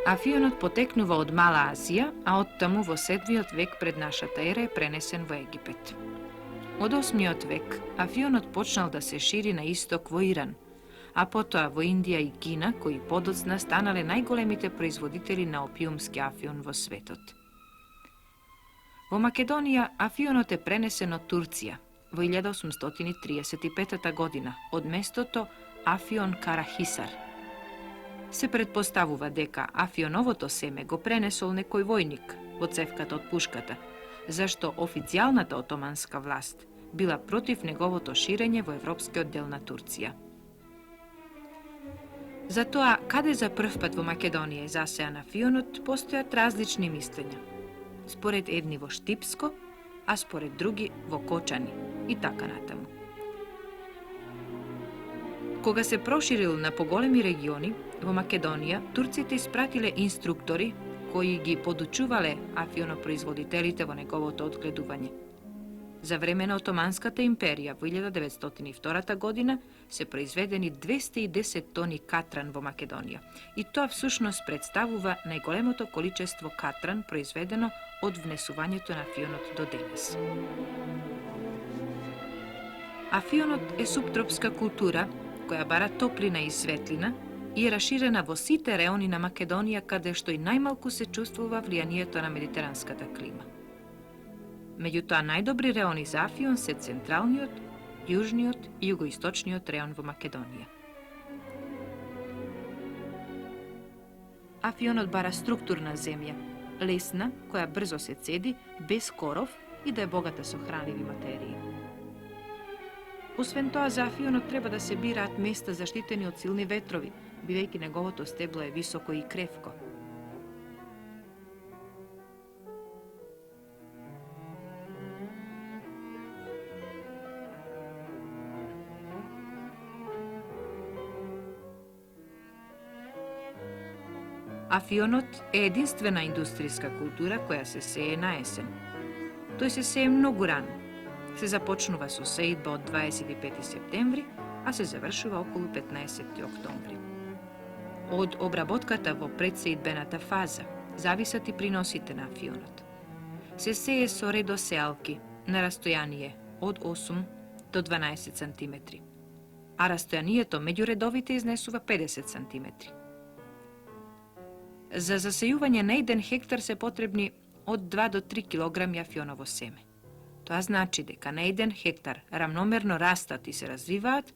Афионот потекнува од Мала Азија, а од таму во 7 век пред нашата ера е пренесен во Египет. Од 8 век афионот почнал да се шири на исток во Иран, а потоа во Индија и Кина, кои подоцна станале најголемите производители на опиумски афион во светот. Во Македонија афионот е пренесен од Турција во 1835 година од местото Афион Карахисар. Се предпоставува дека афионовото семе го пренесол некој војник во цевката од пушката, зашто официјалната отоманска власт била против неговото ширење во европскиот дел на Турција. За тоа, каде за прв пат во Македонија е засеан афионот, постојат различни мислења. Според едни во Штипско, а според други во Кочани и така натаму. Кога се проширил на поголеми региони, во Македонија турците испратиле инструктори кои ги подучувале афионопроизводителите во неговото одгледување. За време на Отоманската империја во 1902 година се произведени 210 тони катран во Македонија и тоа всушност представува најголемото количество катран произведено од внесувањето на афионот до денес. Афионот е субтропска култура која бара топлина и светлина и е раширена во сите реони на Македонија, каде што и најмалку се чувствува влијанието на медитеранската клима. Меѓутоа, најдобри реони за афион се централниот, јужниот и југоисточниот реон во Македонија. Афионот бара структурна земја, лесна, која брзо се цеди, без коров и да е богата со хранливи материи. Освен тоа, за афионот треба да се бираат места заштитени од силни ветрови, бидејќи неговото стебло е високо и кревко. Афионот е единствена индустријска култура која се сее на есен. Тој се сее многу рано. Се започнува со сеидба од 25 септември, а се завршува околу 15 октомври. Од обработката во предсеидбената фаза зависат и приносите на афионот. Се сее со редосеалки на растојание од 8 до 12 сантиметри, а растојанието меѓу редовите изнесува 50 сантиметри. За засејување на 1 хектар се потребни од 2 до 3 килограми афионово семе. Тоа значи дека на 1 хектар рамномерно растат и се развиваат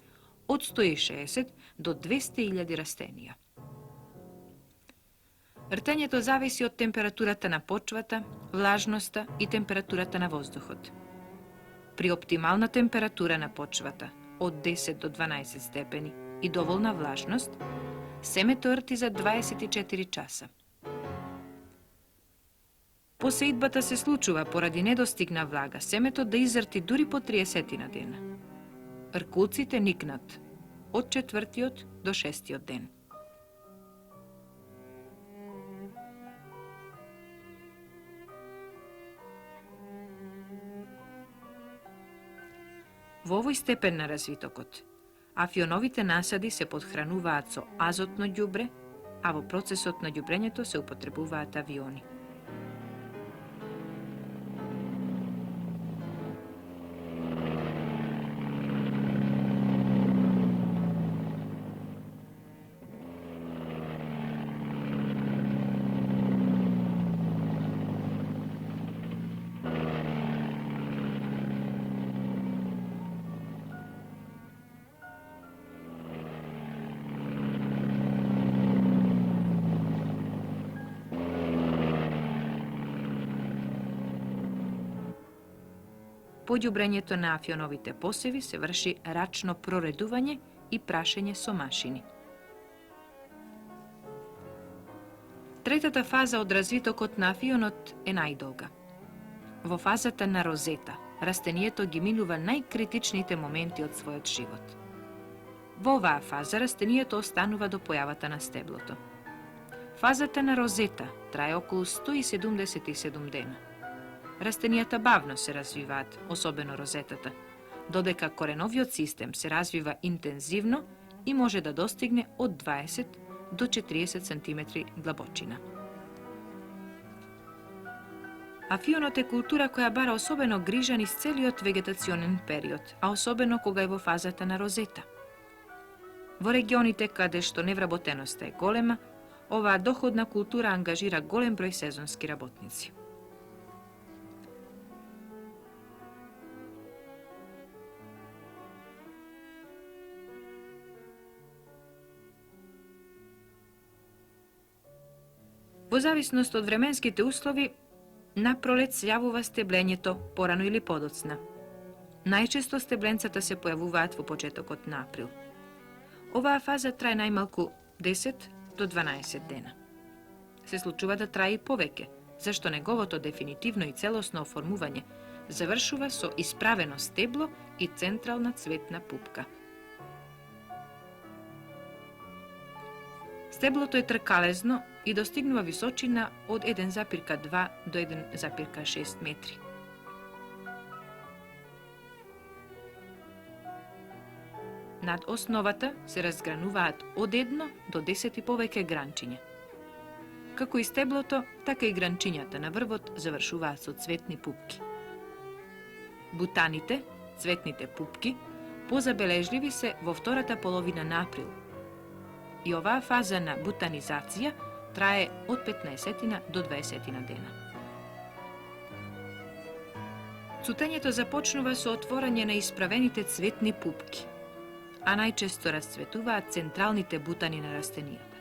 од 160 до 200.000 растенија. Ртењето зависи од температурата на почвата, влажноста и температурата на воздухот. При оптимална температура на почвата од 10 до 12 степени и доволна влажност, семето рти за 24 часа. Посеидбата се случува поради недостиг на влага, семето да изрти дури по 30 на дена. Ркулците никнат од 4 до 6 ден. Во овој степен на развитокот, афионовите насади се подхрануваат со азотно ѓубре, а во процесот на ѓубрењето се употребуваат авиони. По ѓубрењето на афионовите посеви се врши рачно проредување и прашење со машини. Третата фаза од развитокот на афионот е најдолга. Во фазата на розета, растението ги минува најкритичните моменти од својот живот. Во оваа фаза растението останува до појавата на стеблото. Фазата на розета трае околу 177 дена. Растенијата бавно се развиваат, особено розетата, додека кореновиот систем се развива интензивно и може да достигне од 20 do 40 cm длабочина. Афионот е култура која бара особено грижа низ целиот вегетационен период, а особено кога е во фазата на розета. Во регионите каде што невработеноста е голема, оваа доходна култура ангажира голем број сезонски работници. Во зависност од временските услови, на пролет се јавува стеблењето порано или подоцна. Најчесто стебленцата се појавуваат во почетокот на април. Оваа фаза трае најмалку 10 до 12 дена. Се случува да трае и повеќе, зашто неговото дефинитивно и целосно оформување завршува со исправено стебло и централна цветна пупка. Стеблото е тркалезно и достигнува височина од 1,2 до 1,6 метри. Над основата се разгрануваат од 1 до 10 и повеќе гранчиња. Како и стеблото, така и гранчињата на врвот завршуваат со цветни пупки. Бутаните, цветните пупки, позабележливи се во втората половина на април. И оваа фаза на бутанизација трае од 15 до 20 дена. Цутењето започнува со отворање на исправените цветни пупки, а најчесто расцветуваат централните бутани на растенијата.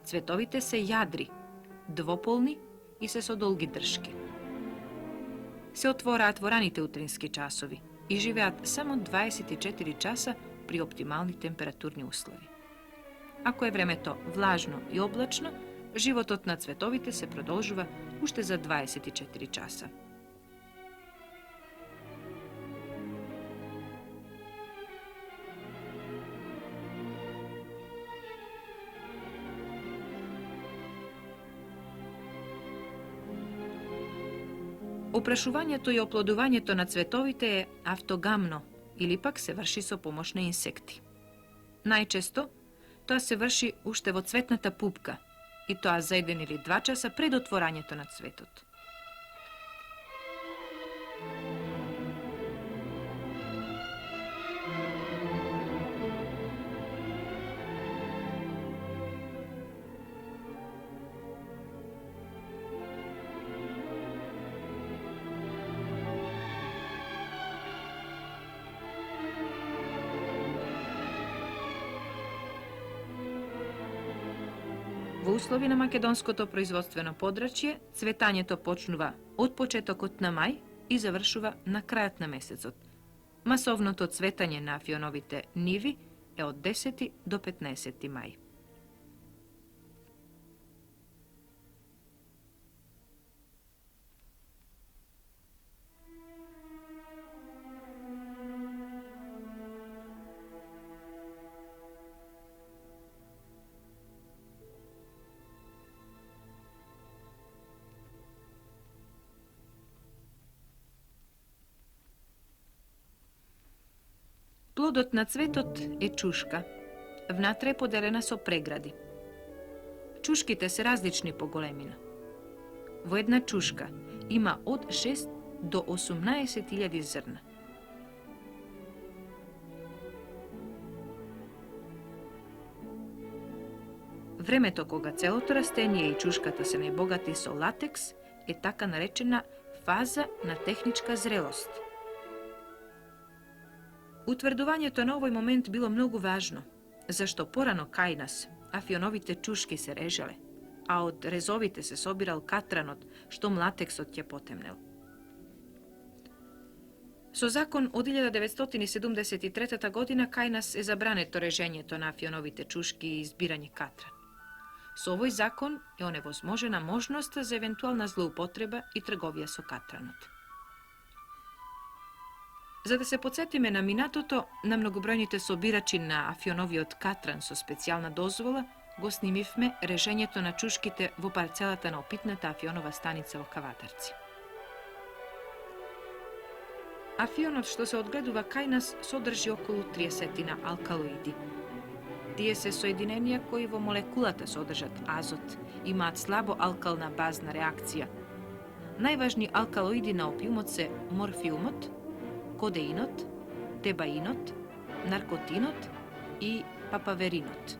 Цветовите се јадри, двополни и се со долги дршки. Се отвораат во раните утрински часови и живеат само 24 часа при оптимални температурни услови. Ако е времето влажно и облачно, животот на цветовите се продолжува уште за 24 часа. Опрашувањето и оплодувањето на цветовите е автогамно или пак се врши со помош на инсекти. Најчесто тоа се врши уште во цветната пупка и тоа за 1 или 2 часа пред отворањето на цветот. Во услови на македонското производствено подрачје, цветањето почнува од почетокот на мај и завршува на крајот на месецот. Масовното цветање на афионовите ниви е од 10 до 15 мај. Плодот на цветот е чушка. Внатре е поделена со прегради. Чушките се различни по големина. Во една чушка има од 6 до 18.000 зрна. Времето кога целото растение и чушката се најбогати со латекс е така наречена фаза на техничка зрелост. Утврдувањето на овој момент било многу важно, зашто порано кај нас афионовите чушки се режеле, а од резовите се собирал катранот, што латексот ќе потемнел. Со закон од 1973 година кај нас е забрането режењето на афионовите чушки и избирање катран. Со овој закон е оневозможена можноста за евентуална злоупотреба и трговија со катранот. За да се подсетиме на минатото, на многобројните собирачи на афионовиот катран со специјална дозвола, го снимивме решењето на чушките во парцелата на опитната афионова станица во Каватарци. Афионот што се одгледува кај нас содржи околу 30 алкалоиди. Тие се соединенија кои во молекулата содржат азот, имаат слабо алкална базна реакција. Најважни алкалоиди на опиумот се морфиумот, кодеинот, тебаинот, наркотинот и папаверинот.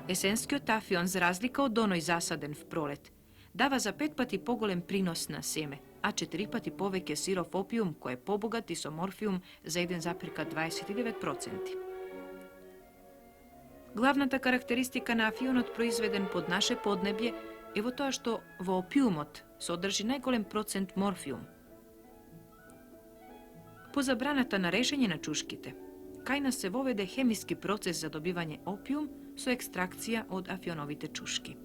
Есенскиот афион, за разлика од оној засаден в пролет, дава за 5 пати поголем принос на семе, а 4 пати повеќе сиров опиум кој е побогат и со морфиум за 1,29%. Главната карактеристика на афионот произведен под наше поднебје е во тоа што во опиумот содржи најголем процент морфиум. По забраната на решење на чушките, кај нас се воведе хемиски процес за добивање опиум со екстракција од афионовите чушки.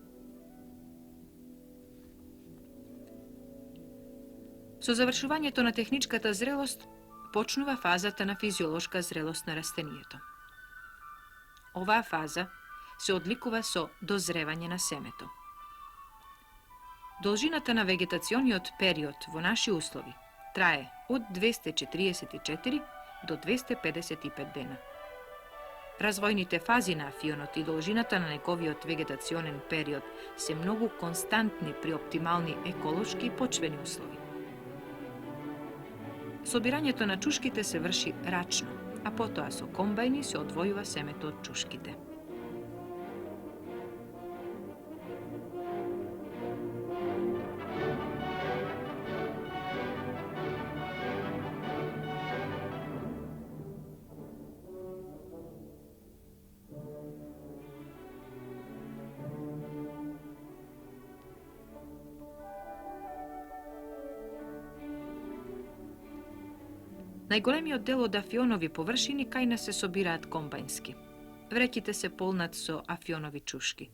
Со завршувањето на техничката зрелост, почнува фазата на физиолошка зрелост на растението. Оваа фаза се одликува со дозревање на семето. Должината на вегетациониот период во наши услови трае од 244 до 255 дена. Развојните фази на афионот и должината на неговиот вегетационен период се многу константни при оптимални еколошки и почвени услови. Собирањето на чушките се врши рачно, а потоа со комбајни се одвојува семето од чушките. Најголемиот дел од афионови површини кај нас се собираат комбајнски. Вреќите се полнат со афионови чушки.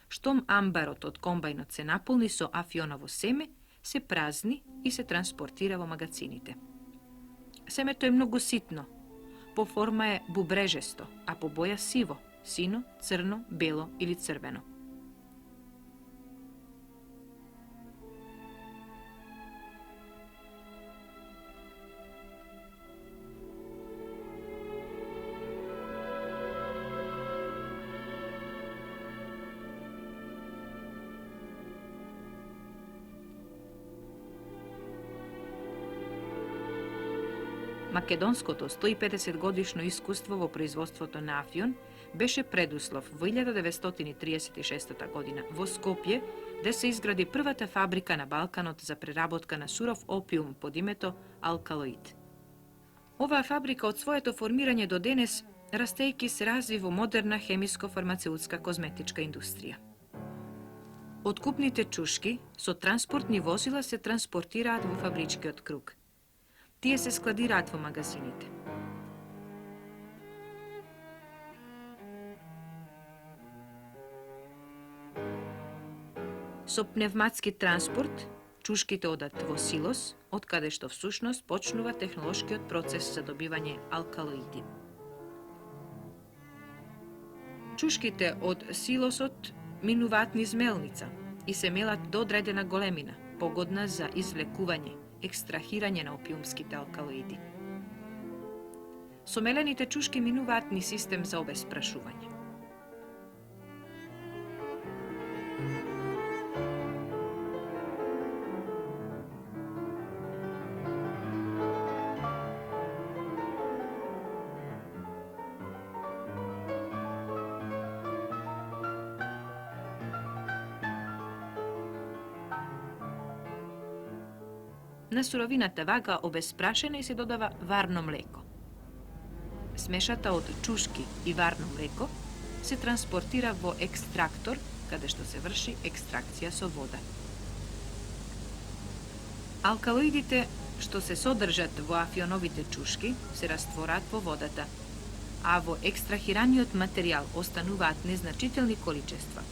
Штом амбарот од комбајнот се наполни со афионово семе, се празни и се транспортира во магацините. Семето е многу ситно. По форма е бубрежесто, а по боја сиво, сино, црно, бело или црвено. Македонското 150 годишно искуство во производството на афион беше предуслов во 1936 година во Скопје да се изгради првата фабрика на Балканот за преработка на суров опиум под името Алкалоид. Оваа фабрика од своето формирање до денес растејќи се разви во модерна хемиско-фармацеутска козметичка индустрија. Откупните чушки со транспортни возила се транспортираат во фабричкиот круг. Тие се складираат во магазините. Со пневматски транспорт, чушките одат во силос, од каде што всушност почнува технолошкиот процес за добивање алкалоиди. Чушките од силосот минуваат низ мелница и се мелат до одредена големина, погодна за извлекување, екстрахирање на опиумските алкалоиди. Сомелените чушки минуваат низ систем за обезпрашување. На суровината вага обезпрашена и се додава варно млеко. Смешата од чушки и варно млеко се транспортира во екстрактор, каде што се врши екстракција со вода. Алкалоидите што се содржат во афионовите чушки се раствораат во водата, а во екстрахираниот материјал остануваат незначителни количества,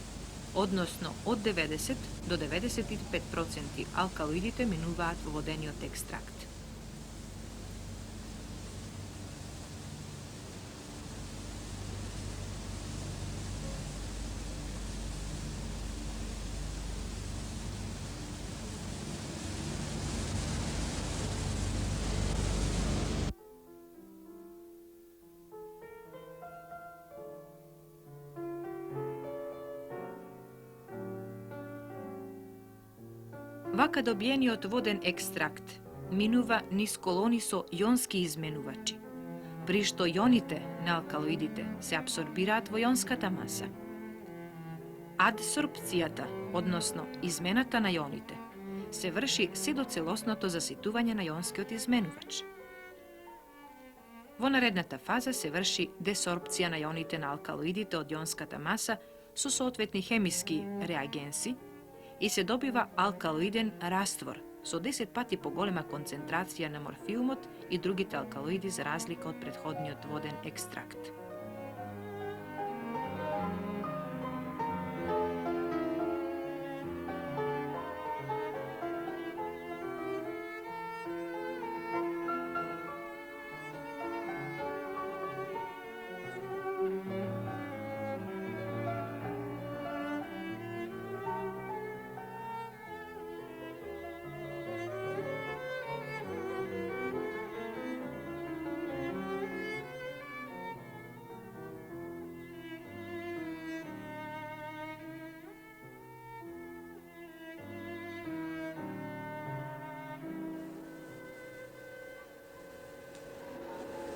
односно од 90 до 95% алкалоидите минуваат во водениот екстракт. Вака добиениот воден екстракт минува низ колони со јонски изменувачи, при што јоните на алкалоидите се апсорбираат во јонската маса. Адсорбцијата, односно измената на јоните, се врши се до целосното заситување на јонскиот изменувач. Во наредната фаза се врши десорбција на јоните на алкалоидите од јонската маса со соодветни хемиски реагенси и се добива алкалоиден раствор со 10 пати поголема концентрација на морфиумот и другите алкалоиди за разлика од претходниот воден екстракт.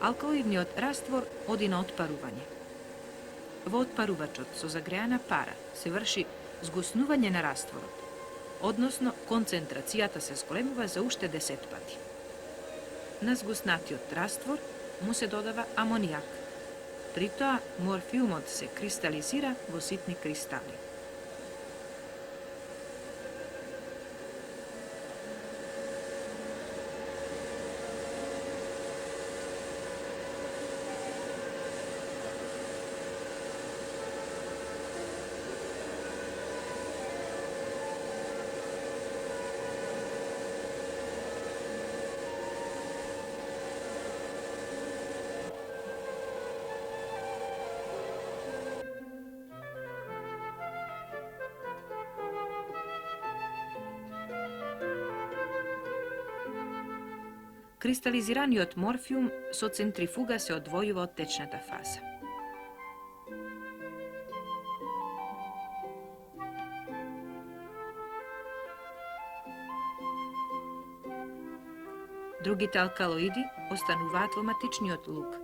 Алкалоидниот раствор оди на отпарување. Во отпарувачот со загреана пара се врши згуснување на растворот, односно концентрацијата се зголемува за уште 10 пати. На згуснатиот раствор му се додава амонијак. При тоа морфиумот се кристализира во ситни кристали. Кристализираниот морфиум со центрифуга се одвојува од течната фаза. Другите алкалоиди остануваат во матичниот лук.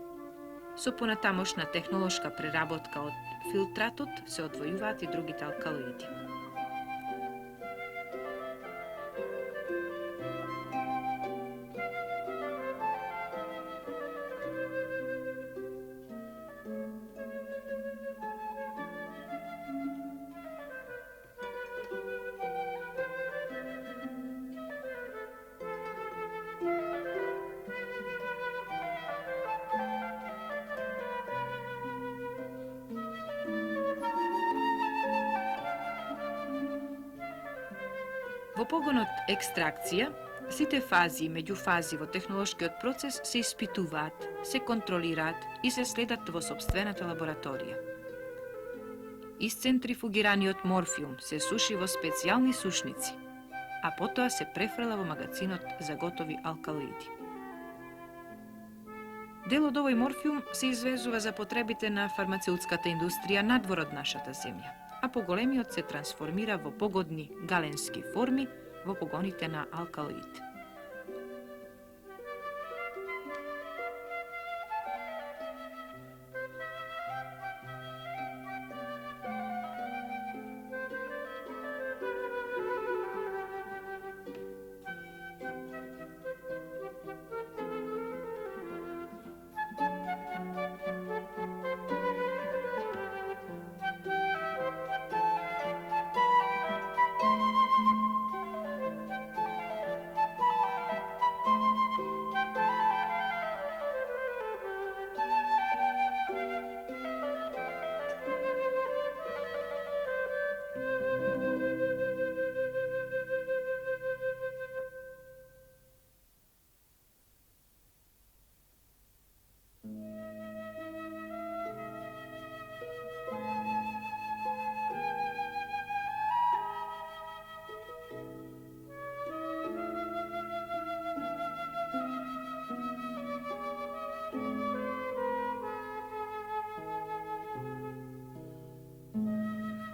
Со понатамошна технолошка преработка од филтратот се одвојуваат и другите алкалоиди. Во погонот екстракција, сите фази и меѓуфази во технолошкиот процес се испитуваат, се контролираат и се следат во сопствената лабораторија. Исцентрифугираниот морфиум се суши во специјални сушници, а потоа се префрла во магацинот за готови алкалоиди. Дел од овој морфиум се извезува за потребите на фармацеутската индустрија надвор од нашата земја, а поголемиот се трансформира во погодни галенски форми во погоните на алкалоид.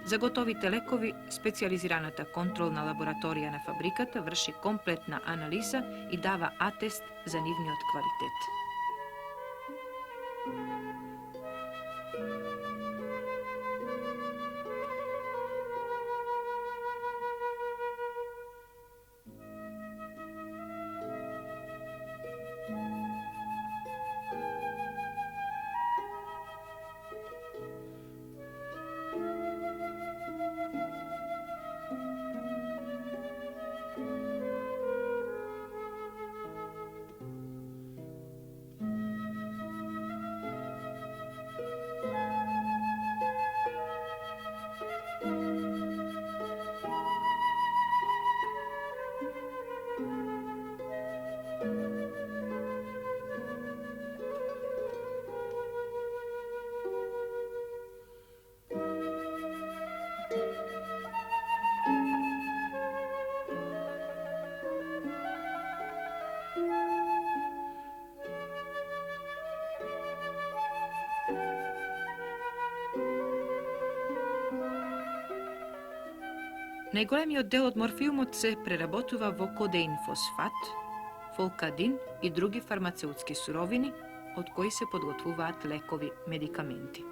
За готовите лекови, специализираната контролна лабораторија на фабриката врши комплетна анализа и дава атест за нивниот квалитет. Најголемиот дел од морфиумот се преработува во кодеин фосфат, фолкадин и други фармацеутски суровини, од кои се подготвуваат лекови, медикаменти.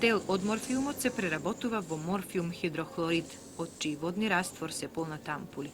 Дел од морфиумот се преработува во морфиум хидрохлорид, од чиј водни раствор се полнат ампули.